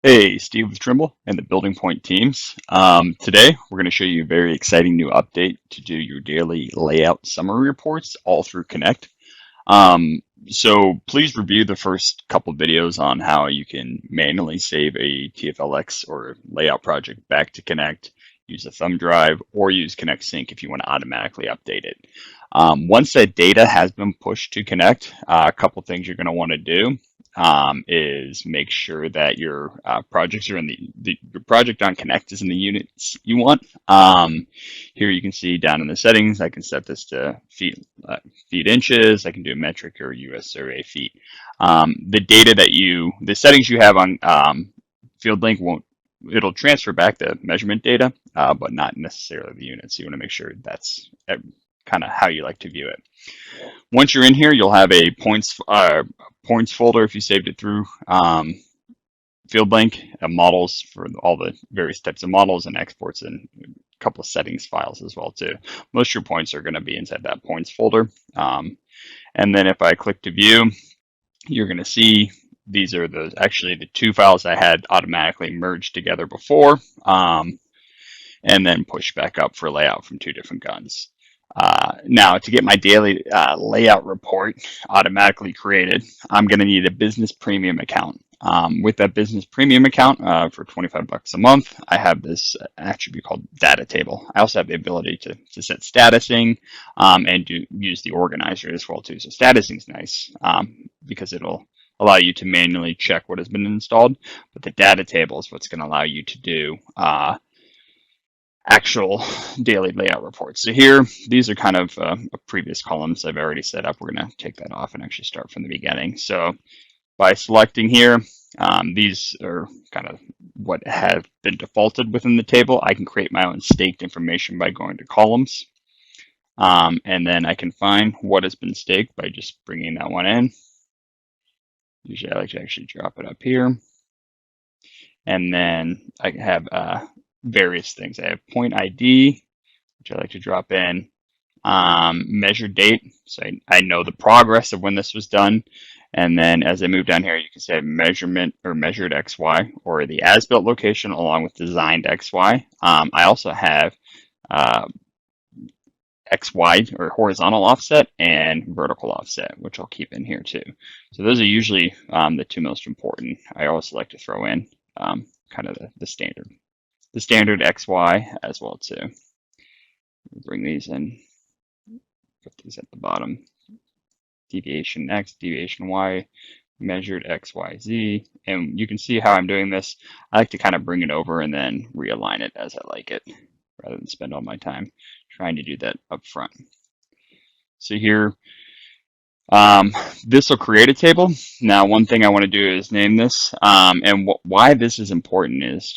Hey, Steve with Trimble and the Building Point teams. Today, we're going to show you a very exciting new update to do your daily layout summary reports all through Connect. So please review the first couple videos on how you can manually save a TFLX or layout project back to Connect, use a thumb drive, or use Connect Sync if you want to automatically update it. Once that data has been pushed to Connect, a couple things you're going to want to do is make sure that your projects are in your project on Connect is in the units you want. Here you can see down in the settings, I can set this to feet inches. I can do metric or US survey feet. The settings you have on Field Link it'll transfer back the measurement data, but not necessarily the units. So you want to make sure that's kind of how you like to view it. Once you're in here, you'll have a points folder if you saved it through FieldLink, models for all the various types of models, and exports, and a couple of settings files as well too. Most of your points are going to be inside that points folder. And then if I click to view, you're going to see these are actually the two files I had automatically merged together before, and then pushed back up for layout from two different guns. Now, to get my daily layout report automatically created, I'm going to need a business premium account. With that business premium account for 25 bucks a month, I have this attribute called data table. I also have the ability to set statusing and use the organizer as well too. So statusing is nice because it'll allow you to manually check what has been installed, but the data table is what's going to allow you to do actual daily layout reports. So here, these are kind of previous columns I've already set up. We're going to take that off and actually start from the beginning. So by selecting here, these are kind of what have been defaulted within the table. I can create my own staked information by going to columns. And then I can find what has been staked by just bringing that one in. Usually I like to actually drop it up here. And then I have various things. I have point ID, which I like to drop in, measure date, so I know the progress of when this was done. And then as I move down here, you can say measurement or measured XY or the as-built location along with designed XY. I also have XY or horizontal offset and vertical offset, which I'll keep in here too. So those are usually the two most important. I also like to throw in kind of the standard XY as well too. Bring these in, put these at the bottom. Deviation X, deviation Y, measured X, Y, Z. And you can see how I'm doing this. I like to kind of bring it over and then realign it as I like it, rather than spend all my time trying to do that up front. So here, this will create a table. Now, one thing I want to do is name this. And why this is important is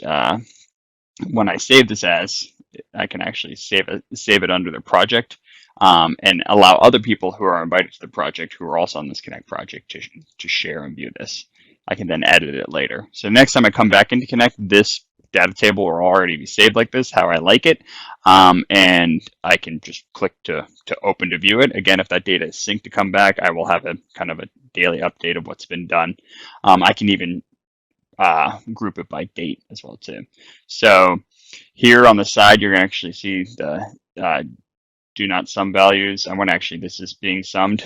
when I save this as, I can actually save it under the project and allow other people who are invited to the project who are also on this Connect project to share and view this. I can then edit it later. So next time I come back into Connect, this data table will already be saved like this, how I like it. And I can just click to open to view it. Again, if that data is synced to come back, I will have a kind of a daily update of what's been done. I can even group it by date as well too. So here on the side, you're going to actually see the do not sum values. And when actually this is being summed,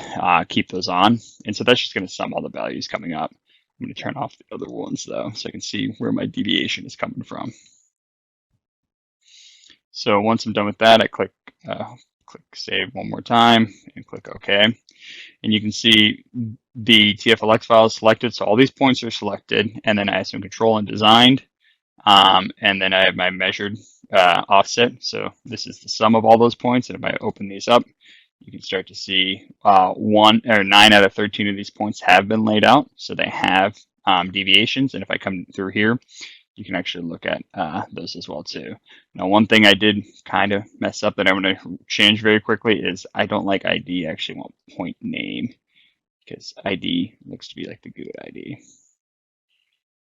keep those on. And so that's just going to sum all the values coming up. I'm going to turn off the other ones though, so I can see where my deviation is coming from. So once I'm done with that, I click save one more time and click OK. And you can see the TFLX file is selected. So all these points are selected, and then I have some control and designed. And then I have my measured offset. So this is the sum of all those points. And if I open these up, you can start to see 9 out of 13 of these points have been laid out. So they have deviations. And if I come through here, you can actually look at those as well too. Now, one thing I did kind of mess up that I'm going to change very quickly is I don't like ID. I actually want point name because ID looks to be like the good ID.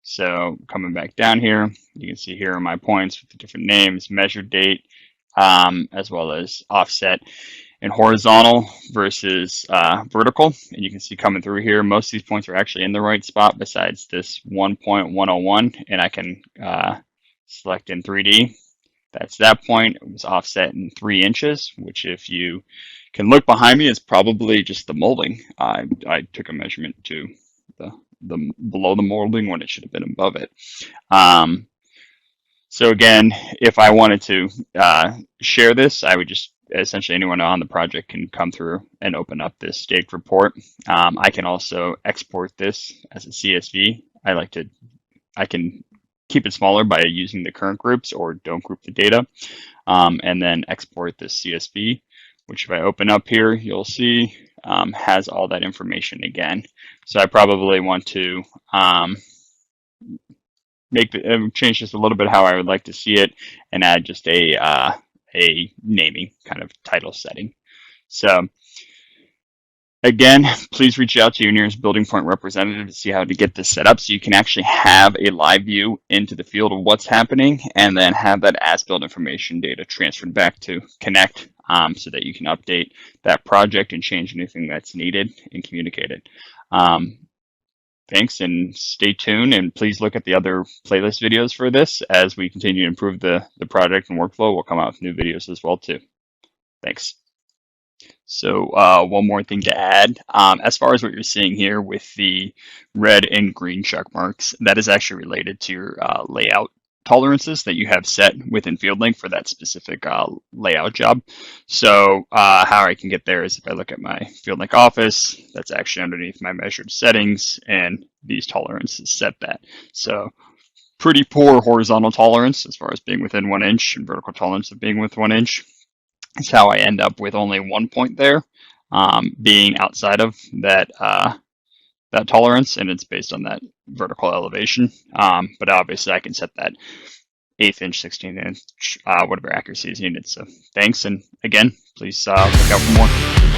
So coming back down here, you can see here are my points with the different names, measured date, as well as offset. and horizontal versus vertical. And you can see coming through here, most of these points are actually in the right spot besides this 1.101, and I can select in 3D. That's that point. It was offset in 3 inches, which if you can look behind me, is probably just the molding. I took a measurement to the below the molding when it should have been above it. So again, if I wanted to share this, I would just essentially anyone on the project can come through and open up this staged report. I can also export this as a CSV. I can keep it smaller by using the current groups or don't group the data, and then export this CSV, which if I open up here, you'll see has all that information again. So I probably want to change just a little bit how I would like to see it and add just a naming kind of title setting. So again, please reach out to your nearest building point representative to see how to get this set up so you can actually have a live view into the field of what's happening and then have that as-built information data transferred back to Connect so that you can update that project and change anything that's needed and communicate it. Thanks and stay tuned, and please look at the other playlist videos for this as we continue to improve the project and workflow. We'll come out with new videos as well too. Thanks. So one more thing to add, as far as what you're seeing here with the red and green check marks, that is actually related to your layout tolerances that you have set within FieldLink for that specific layout job. So how I can get there is if I look at my FieldLink office, that's actually underneath my measured settings, and these tolerances set that. So pretty poor horizontal tolerance as far as being within 1 inch and vertical tolerance of being with 1 inch. Is how I end up with only 1 point there, being outside of that that tolerance, and it's based on that vertical elevation. But obviously, I can set that 1/8 inch, 16 inch, whatever accuracy is needed. So thanks, and again, please look out for more.